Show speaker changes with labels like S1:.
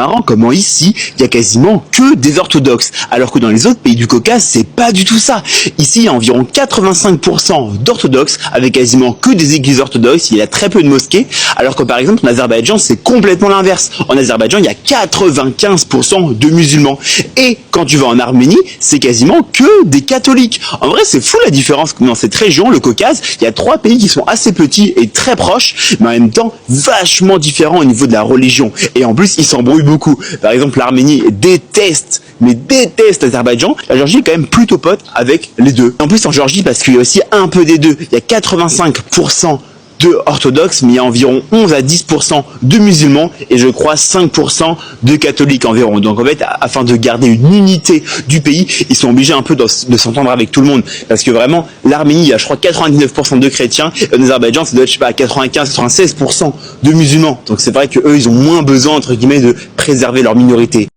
S1: marrant comment ici, il y a quasiment que des orthodoxes, alors que dans les autres pays du Caucase, c'est pas du tout ça. Ici, il y a environ 85% d'orthodoxes, avec quasiment que des églises orthodoxes, il y a très peu de mosquées, alors que par exemple en Azerbaïdjan, c'est complètement l'inverse. En Azerbaïdjan, il y a 95% de musulmans. Et quand tu vas en Arménie, c'est quasiment que des catholiques. En vrai, c'est fou la différence dans cette région, le Caucase. Il y a 3 pays qui sont assez petits et très proches, mais en même temps vachement différents au niveau de la religion. Et en plus, ils s'embrouillent beaucoup. Par exemple, l'Arménie déteste l'Azerbaïdjan. La Géorgie est quand même plutôt pote avec les deux. En plus, en Géorgie, parce qu'il y a aussi un peu des deux, il y a 85% de orthodoxes, mais il y a environ 11 à 10% de musulmans et je crois 5% de catholiques environ. Donc en fait, afin de garder une unité du pays, ils sont obligés un peu de s'entendre avec tout le monde. Parce que vraiment, l'Arménie, il y a je crois 99% de chrétiens, et en Azerbaïdjan, ça doit être, je sais pas, 95-96% de musulmans. Donc c'est vrai qu'eux, ils ont moins besoin, entre guillemets, de préserver leur minorité.